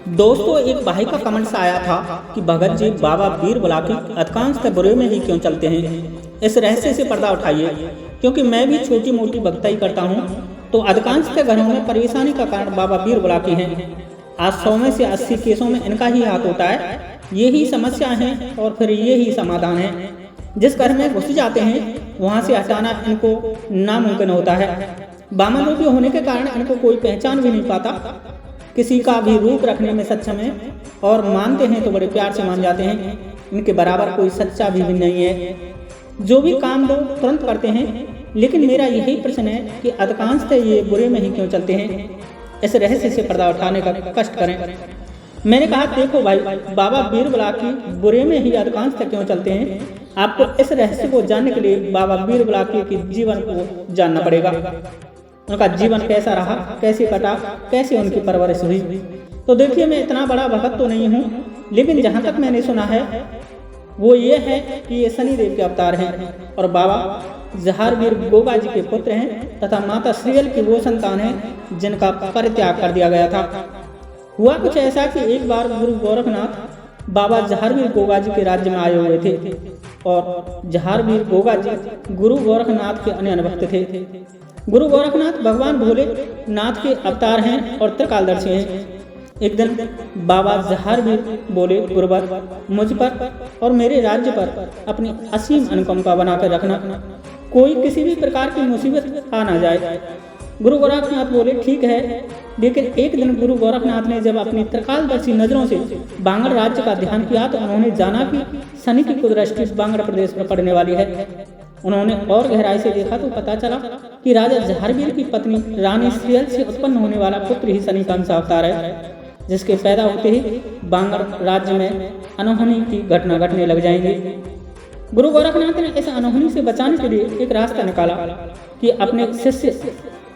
दोस्तों, एक भाई का कमेंट्स आया था कि भगत जी बाबा बीर बुलाकी अधिकांशतः बुरे में ही क्यों चलते हैं। इस रहस्य से पर्दा उठाइए, क्योंकि मैं भी छोटी मोटी भक्ताई करता हूँ तो अधिकांशतः घरों में परेशानी का कारण बाबा बीर बुलाकी हैं। आज 100 में से 80 केसों में इनका ही हाथ होता है। यही समस्या है और फिर यही समाधान है। जिस घर में घुस जाते हैं वहाँ से हटाना इनको नामुमकिन होता है। बामन रूपी होने के कारण इनको कोई पहचान भी नहीं पाता, किसी का भी रूप रखने में सक्षम है और मानते हैं तो बड़े प्यार से मान जाते हैं। इनके बराबर कोई सच्चा भी नहीं है। जो भी काम लोग तुरंत करते हैं, लेकिन मेरा यही प्रश्न है कि अधिकांशतः ये बुरे में ही क्यों चलते हैं। इस रहस्य से पर्दा उठाने का कष्ट करें। मैंने कहा, देखो भाई, बाबा बीर बुलाकी बुरे में ही अधिकांशतः क्यों चलते हैं। आपको इस रहस्य को जानने के लिए बाबा बीर बुलाकी के जीवन को जानना पड़ेगा। उनका जीवन कैसा रहा, कैसे कटा, कैसे उनकी परवरिश हुई। तो देखिए, मैं इतना बड़ा भक्त तो नहीं हूँ, लेकिन जहाँ तक मैंने सुना है वो ये है कि ये शनिदेव के अवतार हैं और बाबा जहारवीर गोगा जी के पुत्र हैं तथा माता श्रीयल की वो संतान है जिनका परित्याग कर दिया गया था। हुआ कुछ ऐसा कि एक बार गुरु गोरखनाथ बाबा जहारवीर गोगा जी के राज्य में आए हुए थे और जहारवीर गोगा जी गुरु गोरखनाथ के अन्य भक्त थे। गुरु गोरखनाथ भगवान भोलेनाथ के अवतार हैं और त्रिकालदर्शी हैं। एक दिन बाबा जहारवीर बोले, गुरुवर, मुझ पर और मेरे राज्य पर अपनी असीम अनुकंपा बनाकर रखना, कोई किसी भी प्रकार की मुसीबत आ ना जाए। गुरु गोरखनाथ बोले, ठीक है। लेकिन एक दिन गुरु गोरखनाथ ने जब अपनी त्रिकालदर्शी नजरों से बांगड़ राज्य का ध्यान किया तो उन्होंने जाना कि शनि की कुदृष्टि बांगड़ प्रदेश पर पड़ने वाली है। उन्होंने और गहराई से देखा तो पता चला कि राजा जहारवीर की पत्नी रानी श्रीयल से उत्पन्न होने वाला पुत्र ही शनि का अंश अवतार है, जिसके पैदा होते ही बांगड़ राज्य में अनहोनी की घटना घटने लग जाएंगी। गुरु गोरखनाथ ने इस अनहोनी से बचाने के लिए एक रास्ता निकाला कि अपने शिष्य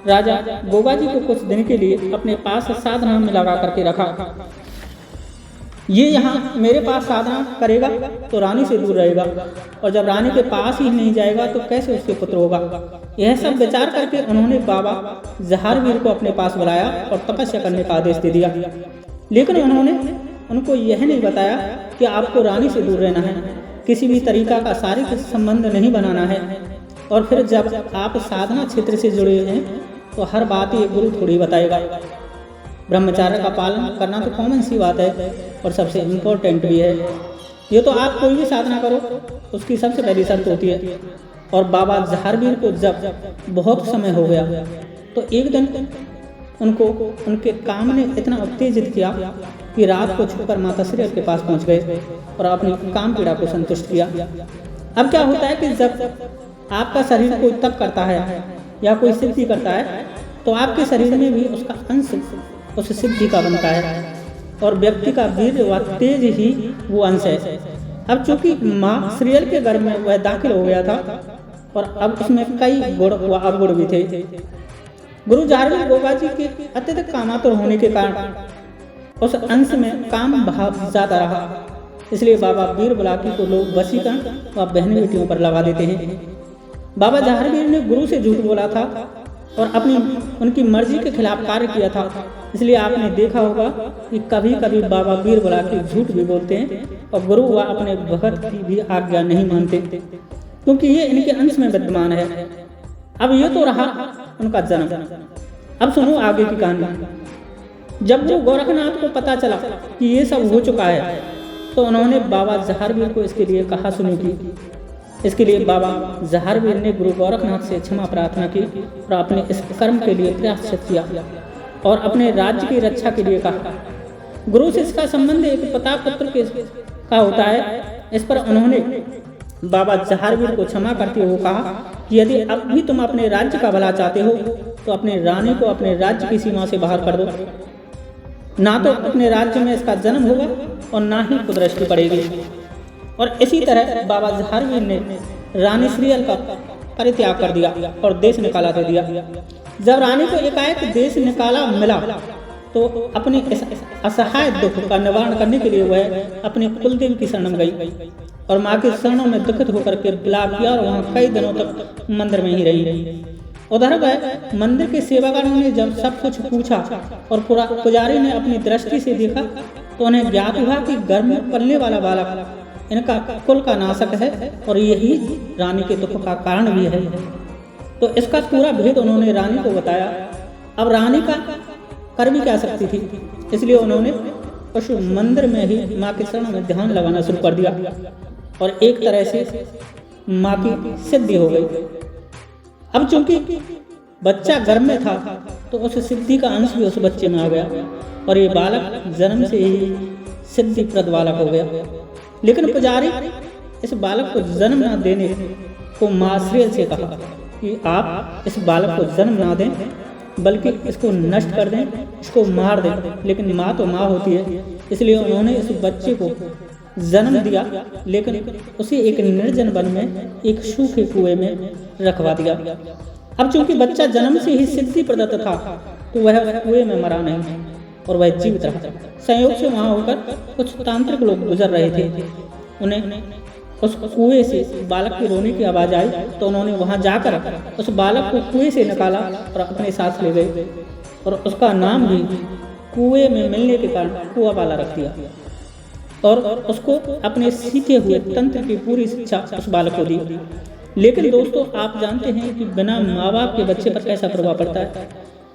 राजा गोगा जी को कुछ दिन के लिए अपने पास साधना में लगा करके रखा। ये यहाँ मेरे पास साधना करेगा तो रानी से दूर रहेगा, और जब रानी के पास ही नहीं जाएगा तो कैसे उसके पुत्र होगा। यह सब विचार करके उन्होंने बाबा जहारवीर को अपने पास बुलाया और तपस्या करने का आदेश दे दिया। लेकिन उन्होंने उनको यह नहीं बताया कि आपको रानी से दूर रहना है, किसी भी तरीका का शारीरिक संबंध नहीं बनाना है, और फिर जब आप साधना क्षेत्र से जुड़े हैं तो हर बात ये गुरु थोड़ी बताएगा। ब्रह्मचार्य का पालन करना तो कॉमन सी बात है और सबसे इम्पोर्टेंट भी है। ये तो आप कोई भी साधना करो उसकी सबसे पहली शर्त होती है। और बाबा जहारवीर को जब बहुत समय हो गया तो एक दिन उनको उनके काम ने इतना उत्तेजित किया कि रात को छुपकर माता श्रीयल के पास पहुंच गए और अपनी काम पीड़ा को संतुष्ट किया। अब क्या होता है कि जब आपका शरीर कोई तप करता है या कोई सिद्धि करता है तो आपके शरीर में भी उसका अंश उस सिद्धि का बनता है और व्यक्ति का वीर व तेज ही वो अंश है। अब चूंकि माँ श्रीयल के घर में वह दाखिल हो गया था और अब उसमें कई गुण व अवगुण भी थे। गुरु जहारवीर गोगा जी के अत्यधिक कामातुर होने के कारण उस अंश में काम भाव ज्यादा रहा, इसलिए बाबा बीर बुलाकी को लोग वशीकरण व बहन बेटियों पर लगा देते हैं। बाबा जहारवीर ने गुरु से झूठ बोला था और अपनी उनकी मर्जी के खिलाफ कार्य किया था, इसलिए आपने देखा होगा कि कभी कभी बाबा बीर बुलाकी झूठ भी बोलते हैं और गुरु व अपने भगत की भी आज्ञा नहीं मानते, क्योंकि ये इनके अंश में विद्यमान है। अब ये तो रहा उनका जन्म। अब सुनो आगे की कहानी। जब गुरु गोरखनाथ को पता चला कि ये सब हो चुका है तो उन्होंने बाबा जहारवीर को इसके लिए कहा सुनी की। इसके लिए बाबा जहारवीर ने गुरु गोरखनाथ से क्षमा प्रार्थना की और अपने इस कर्म के लिए प्रायश्चित किया और अपने राज्य की रक्षा के लिए कहा। गुरु से इसका संबंध एक पिता पुत्र का होता है। इस पर उन्होंने बाबा जहारवीर को क्षमा करते हुए कहा कि यदि अब भी तुम अपने राज्य का भला चाहते हो तो अपने रानी को अपने राज्य की सीमा से बाहर कर दो, ना तो अपने राज्य में इसका जन्म होगा और ना ही कुदृष्टि पड़ेगी। और इसी तरह बाबा जहारवीर ने रानी श्रीयल का परित्याग कर दिया और देश निकाला दे दिया। जब रानी को एकाएक देश निकाला मिला तो अपने इस असहाय दुख का निवारण करने के लिए वह अपने कुलदेवी की शरण में गई और माँ के शरणों में दुखित होकर के विलाप किया और वहाँ कई दिनों तक मंदिर में ही रही। उधर वह मंदिर के सेवाकारों ने जब सब कुछ पूछा और पुजारी ने अपनी दृष्टि से देखा तो उन्हें ज्ञात हुआ कि गर्भ में पलने वाला बालक इनका कुल का नाशक है और यही रानी के दुख का कारण भी है। तो इसका पूरा भेद उन्होंने रानी को बताया। अब रानी का कर भी क्या सकती थी, इसलिए उन्होंने उस मंदिर में ही माँ के शरण में ध्यान लगाना शुरू कर दिया और एक तरह से माँ की सिद्धि हो गई। अब चूंकि बच्चा गर्भ में था तो उस सिद्धि का अंश भी उस बच्चे में आ गया और ये बालक जन्म से ही सिद्धिप्रद बालक हो गया। लेकिन पुजारी इस बालक को जन्म न देने को माँ श्रेय से कहा कि आप इस बालक को जन्म ना दें बल्कि इसको नष्ट कर दें, इसको मार दें। लेकिन माँ तो माँ होती है, इसलिए उन्होंने इस बच्चे को जन्म दिया, लेकिन उसे एक निर्जन वन में एक सूखे कुएं में रखवा दिया। अब चूंकि बच्चा जन्म से ही सिद्धि प्रदत्त था तो वह कुएं में मरा नहीं और वह जीवित रहा। संयोग से वहां होकर कुछ तांत्रिक लोग गुजर रहे थे। उन्हें उस कुएं से बालक के रोने की आवाज आई तो उन्होंने वहां जाकर उस बालक को कुएं से निकाला और अपने साथ ले गए और उसका नाम भी कुएं में मिलने के कारण कुआं वाला रख दिया और उसको अपने सीखे हुए तंत्र की पूरी शिक्षा उस बालक को दी। लेकिन दोस्तों, आप जानते हैं कि बिना माँ बाप के बच्चे पर कैसा प्रभाव पड़ता है।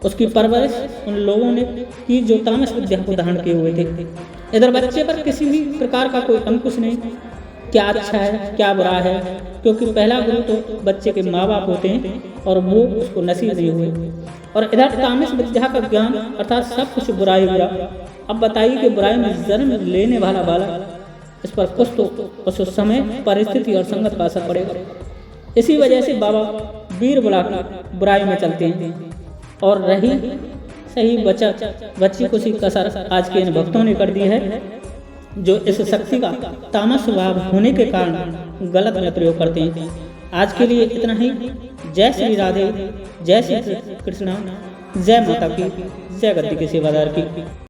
उसकी परवरिश उन लोगों ने की जो तामस विद्या को धारण किए हुए थे। इधर बच्चे पर किसी भी प्रकार का कोई अंकुश नहीं, क्या अच्छा है क्या बुरा है, क्योंकि पहला गुरु तो बच्चे के माँ बाप होते हैं और वो उसको नसीब नहीं हुए। और इधर तामस विद्या का ज्ञान अर्थात सब कुछ बुराई बुरा। अब बताइए कि बुराई में जन्म लेने वाला बालक, इस पर कुछ तो उस समय परिस्थिति और संगत का असर पड़ेगा। इसी वजह से बाबा वीर बुलाकर बुराई में चलते हैं और रही सही बच्ची को सी कसर आज के इन भक्तों ने कर दी है, जो इस शक्ति का तामस स्वभाव होने के कारण गलत में प्रयोग करते हैं। आज के लिए इतना ही। जय श्री राधे, जय श्री कृष्णा, जय माता की, जय गद्दी के सेवादार की।